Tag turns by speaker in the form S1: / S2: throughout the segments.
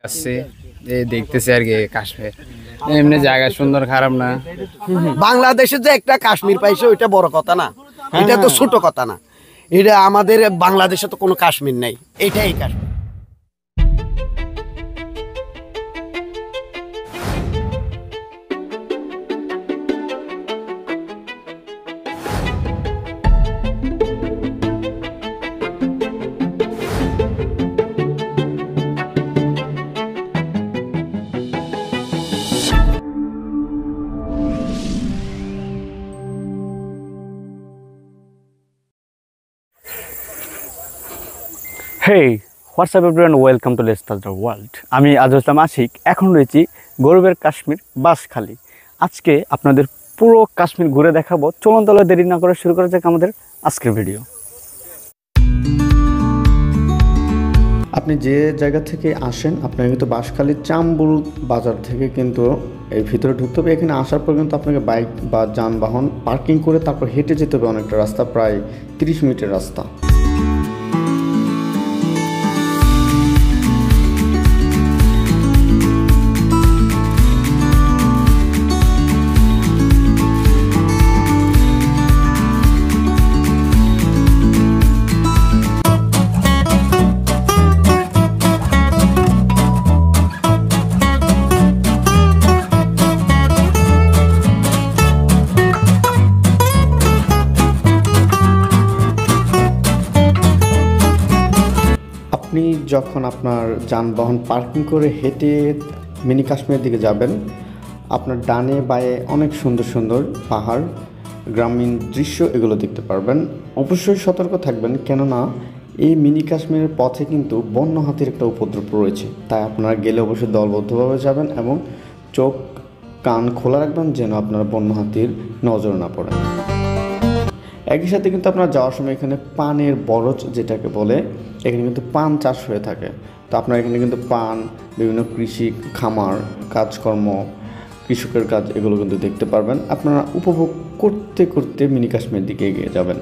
S1: আসছে দেখতেছি আর কি কাশ্মীর এমনি জায়গা সুন্দর খারাপ না।
S2: বাংলাদেশে যে একটা কাশ্মীর পাইছে ওইটা বড় কথা না, এটা তো ছোট কথা না। এটা আমাদের বাংলাদেশে তো কোনো কাশ্মীর নেই, এটাই Kashmir.
S3: Hey what's up everyone, welcome to let's touch the world. আমি আজও ইসলাম আশিক, এখন রয়েছি গৌরবের কাশ্মীর বাঁশখালী। আজকে আপনাদের পুরো কাশ্মীর ঘুরে দেখাবো। চলুন তাহলে দেরি না করে শুরু করা যাক আমাদের আজকের ভিডিও।
S4: আপনি যে জায়গা থেকে আসেন, আপনাকে কিন্তু বাঁশখালী চাম্বুল বাজার থেকে কিন্তু এই ভিতরে ঢুকতে হবে। এখানে আসার পর কিন্তু আপনাকে বাইক বা যানবাহন পার্কিং করে তারপর হেঁটে যেতে হবে অনেকটা রাস্তা, প্রায় 30 মিনিটের রাস্তা। আপনি যখন আপনার যানবাহন পার্কিং করে হেঁটে মিনি কাশ্মীরের দিকে যাবেন, আপনার ডানে বায়ে অনেক সুন্দর সুন্দর পাহাড়, গ্রামীণ দৃশ্য এগুলো দেখতে পারবেন। অবশ্যই সতর্ক থাকবেন, কেননা এই মিনি কাশ্মীরের পথে কিন্তু বন্য হাতির একটা উপদ্রব রয়েছে। তাই আপনারা গেলে অবশ্যই দলবদ্ধভাবে যাবেন এবং চোখ কান খোলা রাখবেন যেন আপনার বন্য হাতির নজর না পড়ে। একই সাথে কিন্তু আপনারা যাওয়ার সময় এখানে পানের বরজ যেটাকে বলে, এখানে কিন্তু পান চাষ হয়ে থাকে। তো আপনারা এখানে কিন্তু পান, বিভিন্ন কৃষি খামার কাজকর্ম, কৃষকের কাজ এগুলো কিন্তু দেখতে পারবেন। আপনারা উপভোগ করতে করতে মিনি কাশ্মীরের দিকে এগিয়ে যাবেন।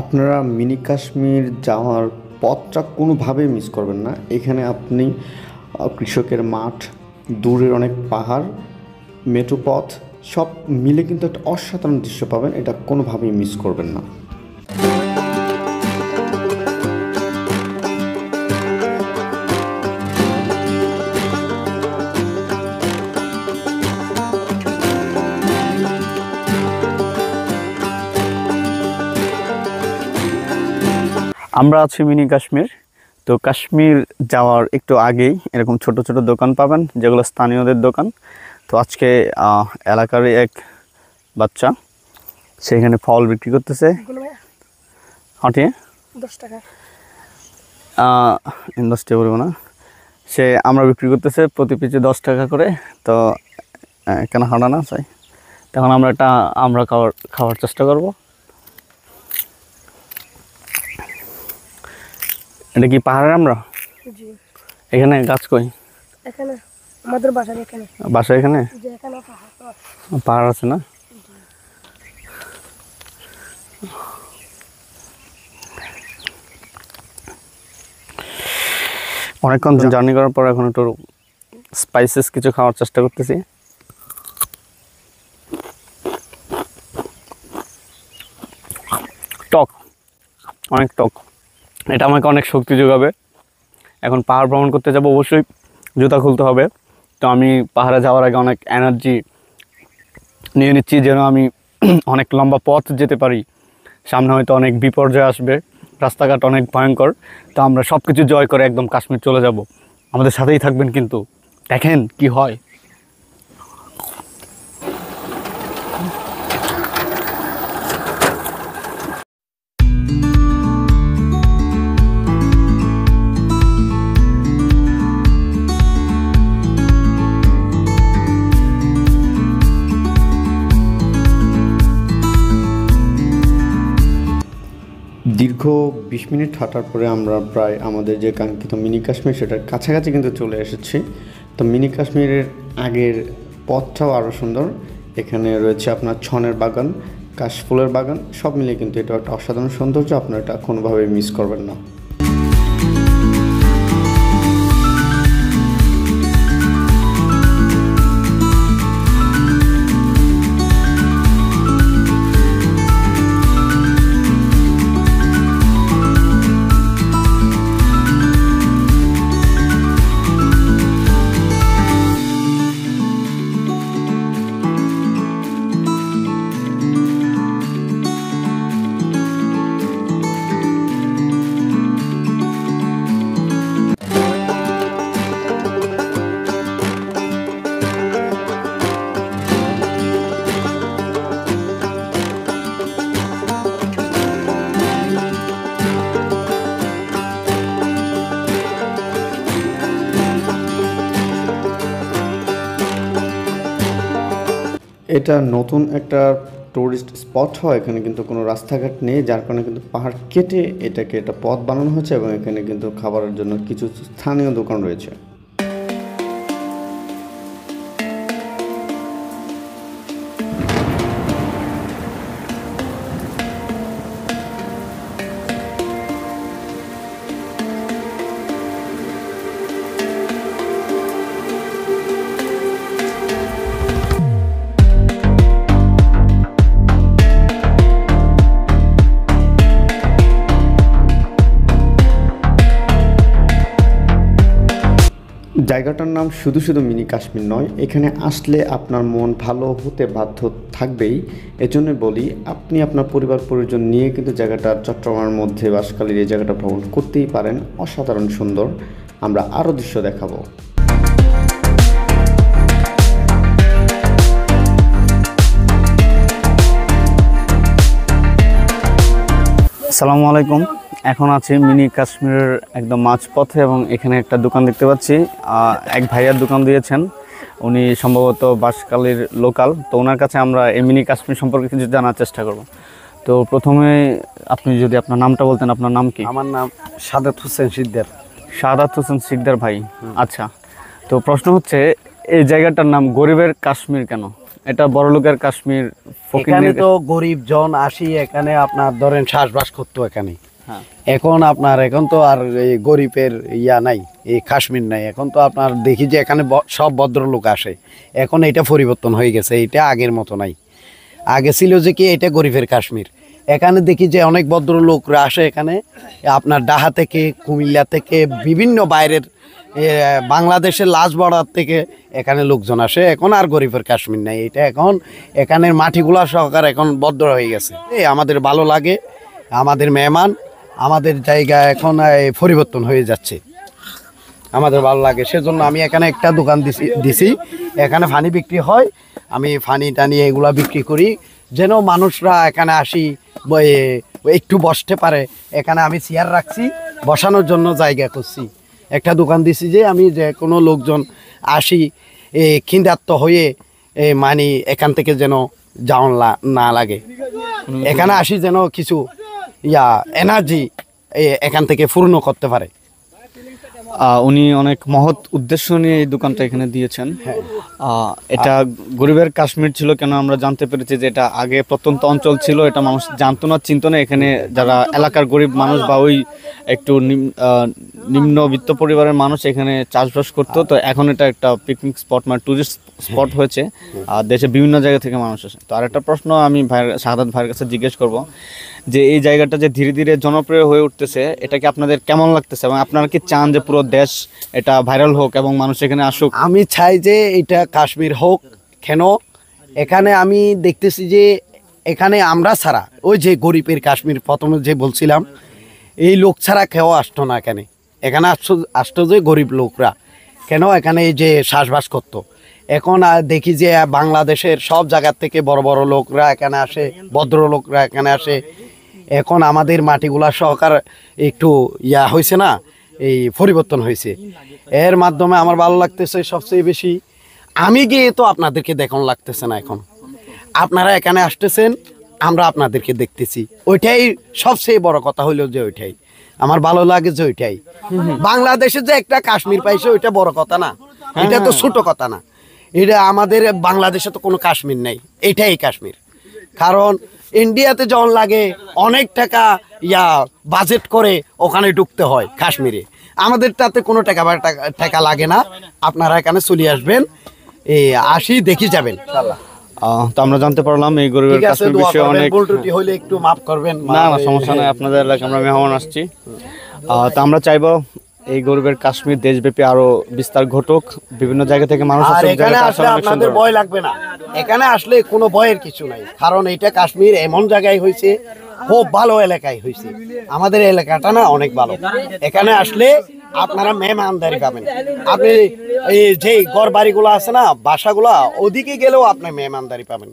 S4: আপনারা মিনি কাশ্মীর যাওয়ার পথটা কোনোভাবেই মিস করবেন না। এখানে আপনি কৃষকের মাঠ, দূরের অনেক পাহাড়, মেট্রো পথ সব মিলে কিন্তু একটা অসাধারণ দৃশ্য পাবেন। এটা কোনোভাবেই মিস করবেন না।
S3: আমরা আছি মিনি কাশ্মীর। তো কাশ্মীর যাওয়ার একটু আগেই এরকম ছোট ছোট দোকান পাবেন, যেগুলো স্থানীয়দের দোকান। তো আজকে এলাকারই এক বাচ্চা সেখানে ফল বিক্রি করতেছে। হাঁটিয়ে 10 টাকা 10 টাকা বলবো না, সে আমরা বিক্রি করতেছে প্রতি পিছু 10 টাকা করে। তো কেন হাঁটা না চাই, তখন আমরা আমরা খাওয়ার চেষ্টা করবো। এটা কি পাহাড়ের আমরা? জি। এখানে গাছ কই?
S5: এখানে আমাদের বাসার এখানে।
S3: বাসা এখানে?
S5: জি, এখানে
S3: পাহাড় আছে না? অনেকক্ষণ জার্নি করার পর এখন একটু স্পাইসেস কিছু খাওয়ার চেষ্টা করতেছি। টক, অনেক টক। এটা আমাকে অনেক শক্তি যোগাবে। এখন পাহাড় ভ্রমণ করতে যাব, অবশ্যই জুতা খুলতে হবে। তো আমি পাহাড়ে যাওয়ার আগে অনেক এনার্জি নিয়ে নিচ্ছি যেন আমি অনেক লম্বা পথ যেতে পারি। সামনে হয়তো অনেক বিপর্যয় আসবে, রাস্তাঘাট অনেক ভয়ঙ্কর। তো আমরা সব কিছু জয় করে একদম কাশ্মীর চলে যাব। আমাদের সাথেই থাকবেন, কিন্তু দেখেন কি হয়।
S4: 20 মিনিট হাঁটার পরে আমরা প্রায় আমাদের যে কাঙ্ক্ষিত মিনি কাশ্মীর সেটার কাছাকাছি কিন্তু চলে এসেছি। তো মিনি কাশ্মীরের আগের পথটাও আরও সুন্দর। এখানে রয়েছে আপনার ছনের বাগান, কাশফুলের বাগান, সব মিলিয়ে কিন্তু এটা একটা অসাধারণ সৌন্দর্য, আপনারা এটা কোনোভাবেই মিস করবেন না। এটা নতুন একটা টুরিস্ট স্পট হয়, এখানে কিন্তু কোনো রাস্তাঘাট নেই, যার কারণে কিন্তু পাহাড় কেটে এটাকে একটা পথ বানানো হয়েছে এবং এখানে কিন্তু খাবারের জন্য কিছু স্থানীয় দোকান রয়েছে। জায়গাটার নাম শুধু শুধু মিনি কাশ্মীর নয়, এখানে আসলে আপনার মন ভালো হতে বাধ্য থাকবেই। এজন্য বলি, আপনি আপনার পরিবার পরিজন নিয়ে কিন্তু জায়গাটা চট্টগ্রামের মধ্যে বাঁশখালীর এই জায়গাটা ভ্রমণ করতেই পারেন, অসাধারণ সুন্দর। আমরা আরও দৃশ্য দেখাবো।
S3: আসসালামু আলাইকুম। এখন আছি মিনি কাশ্মীরের একদম মাঝপথে এবং এখানে একটা দোকান দেখতে পাচ্ছি। এক ভাইয়ার দোকান দিয়েছেন, উনি সম্ভবত বাঁশখালীর লোকাল। তো ওনার কাছে আমরা এই মিনি কাশ্মীর সম্পর্কে কিছু জানার চেষ্টা করব। তো প্রথমে আপনি যদি আপনার নামটা বলতেন, আপনার নাম কি?
S2: আমার নাম সাদাত হোসেন সিকদার।
S3: সাদাত হোসেন সিকদার ভাই, আচ্ছা। তো প্রশ্ন হচ্ছে, এই জায়গাটার নাম গরিবের কাশ্মীর কেন? এটা বড়লোকের কাশ্মীর,
S2: এখানে তো গরিব জন আসি, এখানে আপনার ধরেন চাষবাস করতো এখানে। এখন তো আর এই গরিবের ইয়া নাই, এই কাশ্মীর নাই। এখন তো আপনার দেখি যে এখানে সব ভদ্রলোক আসে। এখন এটা পরিবর্তন হয়ে গেছে, এটা আগের মতো নাই। আগে ছিল যে কি এটা গরিবের কাশ্মীর। এখানে দেখি যে অনেক ভদ্রলোকরা আসে এখানে, আপনার ডাহা থেকে, কুমিল্লা থেকে, বিভিন্ন বাইরের বাংলাদেশের লাশ বর্ডার থেকে এখানে লোকজন আসে। এখন আর গরিবের কাশ্মীর নাই, এটা এখন এখানের মাটিগুলা সহকার এখন ভদ্র হয়ে গেছে। আমাদের ভালো লাগে, আমাদের মেহমান, আমাদের জায়গা এখন পরিবর্তন হয়ে যাচ্ছে, আমাদের ভালো লাগে। সেজন্য আমি এখানে একটা দোকান দিছি, এখানে ফানি বিক্রি হয়। আমি ফানি টানি এগুলা বিক্রি করি, যেন মানুষরা এখানে আসি একটু বসতে পারে। এখানে আমি চেয়ার রাখছি, বসানোর জন্য জায়গা করছি। একটা দোকান দিছি যে আমি যে কোনো লোকজন আসি ক্ষিন্দাত্ত হয়ে মানে এখান থেকে যেন যাওয়ান না লাগে, এখানে আসি যেন কিছু এনার্জি এখান থেকে পূর্ণ করতে পারে।
S3: উনি অনেক মহৎ উদ্দেশ্য নিয়ে এই দোকানটা এখানে দিয়েছেন। এটা গরিবের কাশ্মীর ছিল কেন আমরা জানতে পেরেছি যে এটা আগে প্রত্যন্ত অঞ্চল ছিল, এটা মানুষ জানতো না, চিনতো না। এখানে যারা এলাকার গরিব মানুষ বা ওই একটু নিম্নবিত্ত পরিবারের মানুষ এখানে চাষবাস করতো। তো এখন এটা একটা পিকনিক স্পট, মানে টুরিস্ট স্পট হয়েছে। দেশে বিভিন্ন জায়গা থেকে মানুষ আসে। তো আরেকটা প্রশ্ন আমি শাহাদাত ভাইয়ের কাছে জিজ্ঞেস করব যে এই জায়গাটা যে ধীরে ধীরে জনপ্রিয় হয়ে উঠতেছে, এটা কি আপনাদের কেমন লাগতেছে এবং আপনারা কি চান যে পুরো দেশ এটা ভাইরাল হোক এবং মানুষ এখানে আসুক?
S2: আমি চাই যে এটা কাশ্মীর হোক। কেন এখানে আমি দেখতেছি যে এখানে আমরা ছাড়া, ওই যে গরিবের কাশ্মীর প্রথমে যে বলছিলাম, এই লোক ছাড়া কেউ আসতো না এখানে। এখানে আসতো যে গরিব লোকরা, কেন এখানে এই যে চাষবাস করতো। এখন দেখি যে বাংলাদেশের সব জায়গার থেকে বড় বড় লোকরা এখানে আসে, ভদ্রলোকরা এখানে আসে। এখন আমাদের মাটিগুলা সহকার একটু হয়েছে না, এই পরিবর্তন হয়েছে। এর মাধ্যমে আমার ভালো লাগতেছে সবচেয়ে বেশি। আমি গিয়ে তো আপনাদেরকে দেখানো লাগতেছে না। এখন আপনারা এখানে আসতেছেন, আমরা আপনাদেরকে দেখতেছি, ওইটাই সবচেয়ে বড় কথা হইলো যে ওইটাই আমার ভালো লাগে যে ওইটাই। বাংলাদেশে যে একটা কাশ্মীর পাইছে ওইটা বড় কথা না, এটা তো ছোট কথা না। এটা আমাদের বাংলাদেশে তো কোনো কাশ্মীর নেই, এটাই কাশ্মীর। কারণ ইন্ডিয়াতে যখন লাগে অনেক টাকা বাজেট করে ওখানে ঢুকতে হয় কাশ্মীরে, আমাদের তাতে কোনো টাকা লাগে না। আপনারা এখানে চলে আসবেন, আসি দেখি যাবেন।
S3: তো আমরা জানতে পারলাম এই গরিবের
S2: ঠিক আছে,
S3: কাশ্মীর
S2: দোয়া
S3: বিষয়ে
S2: করবেন,
S3: অনেক।
S2: ভুল ত্রুটি হইলে একটু মাফ করবেন।
S3: না না, সমস্যা নাই, আপনাদের এলাকায় আমরা মেহমান আসছি। তো আমরা চাইবো এই গরিবের কাশ্মীর দেশব্যাপী আরো বিস্তার ঘটুক, বিভিন্ন জায়গা থেকে মানুষ
S2: আর
S3: আসুক,
S2: এখানে
S3: জায়গাটা
S2: আসলে
S3: আসলে অনেক
S2: আপনাদের
S3: সুন্দর।
S2: ভয় লাগবে না, এখানে আসলে কোনো ভয়ের কিছু নাই। কারণ এটা কাশ্মীর এমন জায়গায় হয়েছে, খুব ভালো এলাকায় হয়েছে। আমাদের এলাকাটা না অনেক ভালো, এখানে আসলে আপনারা মেহমানদারি পাবেন। আপনি এই যে ঘর বাড়িগুলো আছে না, বাসাগুলা, ওদিকে গেলেও আপনি মেহমানদারি পাবেন।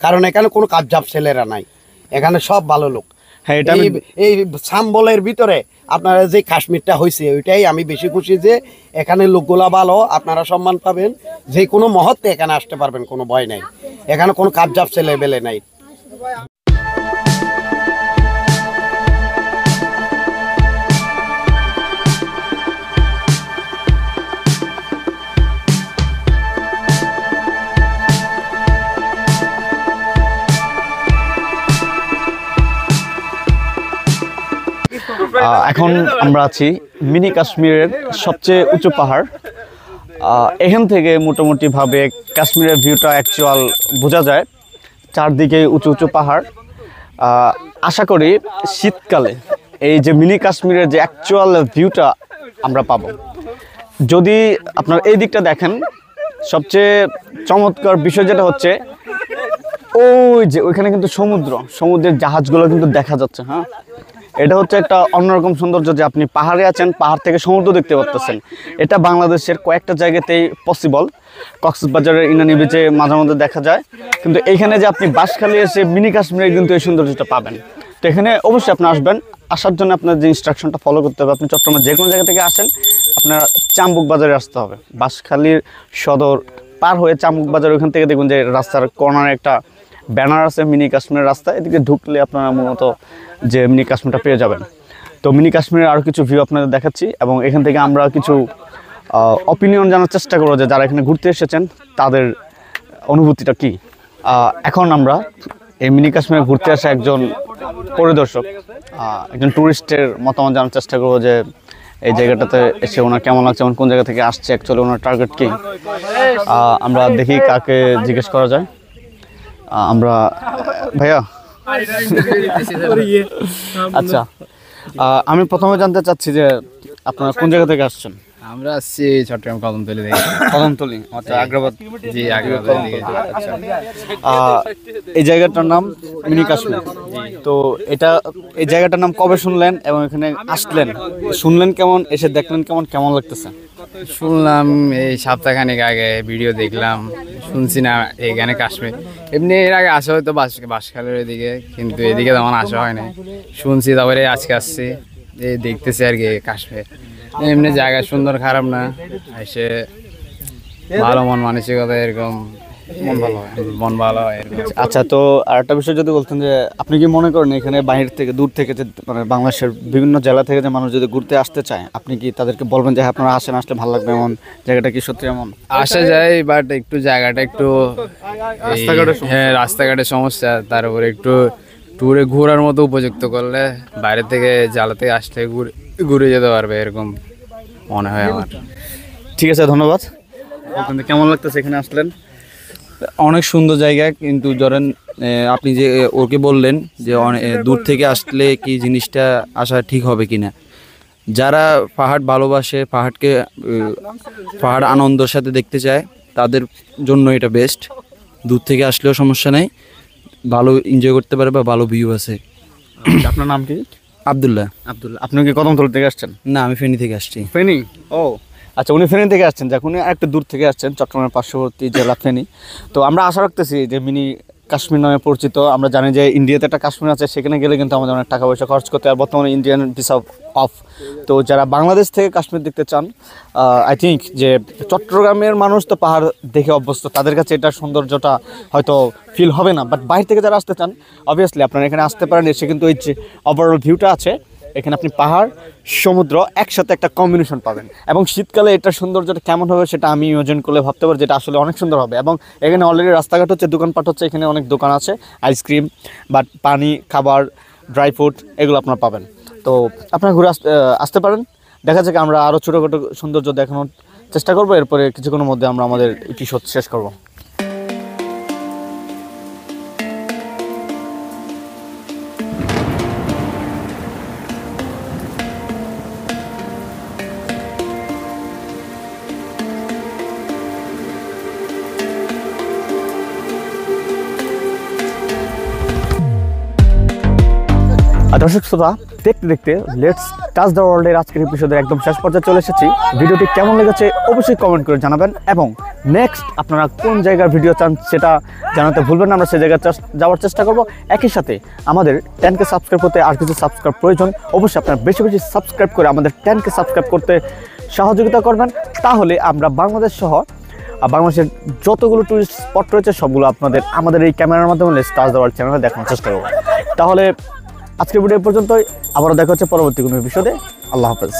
S2: কারণ এখানে কোনো কাজজাব ছেলেরা নাই, এখানে সব ভালো লোক।
S3: হ্যাঁ, এটা
S2: এই সাম্বলের ভিতরে আপনারা যে কাশ্মীরটা হয়েছে ওইটাই আমি বেশি খুশি যে এখানে লোকগুলা ভালো, আপনারা সম্মান পাবেন, যে কোনো মুহূর্তে এখানে আসতে পারবেন, কোনো ভয় নাই। এখানে কোনো কাজজাব ছেলে বেলে নাই।
S3: এখন আমরা আছি মিনি কাশ্মীরের সবচেয়ে উঁচু পাহাড়। এখান থেকে মোটামুটি ভাবে কাশ্মীরের ভিউটা অ্যাকচুয়াল বোঝা যায়, চারদিকে উঁচু উঁচু পাহাড়। আশা করি শীতকালে এই যে মিনি কাশ্মীরের যে অ্যাকচুয়াল ভিউটা আমরা পাবো। যদি আপনার এই দিকটা দেখেন, সবচেয়ে চমৎকার বিষয় যেটা হচ্ছে ওই যে ওইখানে কিন্তু সমুদ্রের জাহাজগুলো কিন্তু দেখা যাচ্ছে। হ্যাঁ, এটা হচ্ছে একটা অন্যরকম সৌন্দর্য যে আপনি পাহাড়ে আছেন, পাহাড় থেকে সমুদ্র দেখতে পাচ্ছেন। এটা বাংলাদেশের কয়েকটা জায়গাতেই পসিবল, কক্সবাজারের ইনানি বিচে মাঝে মধ্যে দেখা যায়, কিন্তু এইখানে যে আপনি বাঁশখালী এসে মিনি কাশ্মীরে কিন্তু এই সৌন্দর্যটা পাবেন। তো এখানে অবশ্যই আপনি আসবেন, আসার জন্য আপনার যে ইনস্ট্রাকশনটা ফলো করতে হবে, আপনি চট্টগ্রামের যে কোনো জায়গা থেকে আসেন, আপনার চাম্বুক বাজারে আসতে হবে। বাঁশখালীর সদর পার হয়ে চাম্বুক বাজার, ওইখান থেকে দেখুন যে রাস্তার কর্নারে একটা ব্যানার আছে মিনি কাশ্মীরের রাস্তা, এদিকে ঢুকলে আপনারা মূলত যে মিনি কাশ্মীরটা পেয়ে যাবেন। তো মিনি কাশ্মীরের আরও কিছু ভিউ আপনাদের দেখাচ্ছি, এবং এখান থেকে আমরা কিছু অপিনিয়ন জানার চেষ্টা করবো যে যারা এখানে ঘুরতে এসেছেন তাদের অনুভূতিটা কী। এখন আমরা এই মিনি কাশ্মীরে ঘুরতে আসা একজন পরিদর্শক, একজন ট্যুরিস্টের মতামত জানার চেষ্টা করবো যে এই জায়গাটাতে এসে ওনার কেমন লাগছে, কোন জায়গা থেকে আসছে, অ্যাকচুয়ালি ওনার টার্গেট কী। আমরা দেখি কাকে জিজ্ঞেস করা যায়। আমরা ভাইয়া, আচ্ছা, আমি প্রথমে জানতে চাচ্ছি যে আপনারা কোন জায়গা থেকে আসছেন?
S1: আমরা আসছি চট্টগ্রাম কদমতলী থেকে।
S3: কদমতলী, আচ্ছা, আগ্রাবাদ।
S1: জি, আগ্রাবাদ থেকে।
S3: আচ্ছা, এই জায়গাটার নাম মিনি কাশ্মীর। তো এই জায়গাটার নাম কবে শুনলেন এবং এখানে আসলেন, শুনলেন কেমন, এসে দেখলেন কেমন, কেমন লাগতেছে?
S1: শুনলাম এই সপ্তাহখানেক আগে, ভিডিও দেখলাম, শুনছি না এখানে কাশ্মীর। এমনি এর আগে আসা হয়তো বাঁশখালীর এদিকে, কিন্তু এদিকে তেমন আসা হয় না। শুনছি, তারপরে আজকে আসছি, এই দেখতেছি আর কি কাশ্মীর। এমনি জায়গা সুন্দর, খারাপ না, এসে ভালো মন মানসিকতা এরকম মন ভালো হয় এরকম।
S3: আচ্ছা, তো আরেকটা বিষয় যদি বলতেন যে আপনি কি মনে করেন এখানে বাইরে থেকে, দূর থেকে, যে মানে বাংলাদেশের বিভিন্ন জেলা থেকে যে মানুষ যদি ঘুরতে আসতে চায়, আপনি কি তাদেরকে বলবেন যে আপনারা আসেন, আসলে ভালো লাগবে, এমন জায়গাটা কি সত্যি এমন?
S1: আসা যায়, বাট একটু জায়গাটা একটু রাস্তাঘাটের সমস্যা, তার উপরে একটু ট্যুরে ঘোরার মতো উপযুক্ত করলে বাইরে থেকে জেলা থেকে আসলে ঘুরে যেতে পারবে, এরকম মনে হয় আমার।
S3: ঠিক আছে, ধন্যবাদ। কেমন লাগতেছে এখানে আসলেন?
S6: অনেক সুন্দর জায়গা, কিন্তু ধরেন আপনি যে ওকে বললেন যে দূর থেকে আসলে কি জিনিসটা আসা ঠিক হবে কিনা, যারা পাহাড় ভালোবাসে, পাহাড় আনন্দের সাথে দেখতে চায়, তাদের জন্য এটা বেস্ট। দূর থেকে আসলেও সমস্যা নেই, ভালো এনজয় করতে পারে বা ভালো ভিউ আছে।
S3: আপনার নাম কি?
S6: আবদুল্লাহ।
S3: আপনি কি কদমতলী থেকে আসছেন?
S6: না, আমি ফেনী থেকে আসছি।
S3: ফেনী? ও আচ্ছা, উনি ফেনী থেকে আসছেন, যখন একটু দূর থেকে আসছেন, চট্টগ্রামের পার্শ্ববর্তী জেলা ফেনী। তো আমরা আশা রাখতেছি যে মিনি কাশ্মীর নামে পরিচিত। আমরা জানি যে ইন্ডিয়াতে একটা কাশ্মীর আছে, সেখানে গেলে কিন্তু আমাদের অনেক টাকা পয়সা খরচ করতে হয়। আর বর্তমানে ইন্ডিয়ান ভিসা অফ। তো যারা বাংলাদেশ থেকে কাশ্মীর দেখতে চান, আই থিঙ্ক যে চট্টগ্রামের মানুষ তো পাহাড় দেখে অভ্যস্ত, তাদের কাছে এটার সৌন্দর্যটা হয়তো ফিল হবে না। বাট বাইরে থেকে যারা আসতে চান, অবভিয়াসলি আপনারা এখানে আসতে পারেন। এসে কিন্তু এই যে ওভারঅল ভিউটা আছে, এখানে আপনি পাহাড় সমুদ্র একসাথে একটা কম্বিনেশন পাবেন। এবং শীতকালে এটার সৌন্দর্যটা কেমন হবে সেটা আমি ইমাজিন করলে ভাবতে পারি, যেটা আসলে অনেক সুন্দর হবে। এবং এখানে অলরেডি রাস্তাঘাট হচ্ছে, দোকানপাট হচ্ছে, এখানে অনেক দোকান আছে, আইসক্রিম বা পানি, খাবার, ড্রাই ফ্রুট এগুলো আপনারা পাবেন। তো আপনারা ঘুরে আসতে পারেন। দেখা যাক, আমরা আরও ছোটোখাটো সৌন্দর্য দেখানোর চেষ্টা করবো। এরপরে কিছুক্ষণের মধ্যে আমরা আমাদের এপিসোড শেষ করবো। আর দর্শক শ্রোতা, দেখতে দেখতে লেটস টাচ দ্য ওয়ার্ল্ডের আজকের এপিসোডের একদম শেষ পর্যায়ে চলে এসেছি। ভিডিওটি কেমন লেগেছে অবশ্যই কমেন্ট করে জানাবেন, এবং নেক্সট আপনারা কোন জায়গার ভিডিও চান সেটা জানাতে ভুলবেন না। আমরা সেই জায়গায় যাওয়ার চেষ্টা করব। একই সাথে আমাদের 10K সাবস্ক্রাইব করতে আর কিছু সাবস্ক্রাইব প্রয়োজন। অবশ্যই আপনারা বেশি বেশি সাবস্ক্রাইব করে আমাদের 10K সাবস্ক্রাইব করতে সহযোগিতা করবেন। তাহলে আমরা বাংলাদেশ সহ বাংলাদেশের যতগুলো টুরিস্ট স্পট রয়েছে সবগুলো আপনাদের আমাদের এই ক্যামেরার মাধ্যমে লেটস টাচ দ্য ওয়ার্ল্ড চ্যানেলে দেখানোর চেষ্টা করব। তাহলে আজকের ভিডিও পর্যন্তই, আবারও দেখা হচ্ছে পরবর্তী কোনো এপিসোডে। আল্লাহ হাফেজ।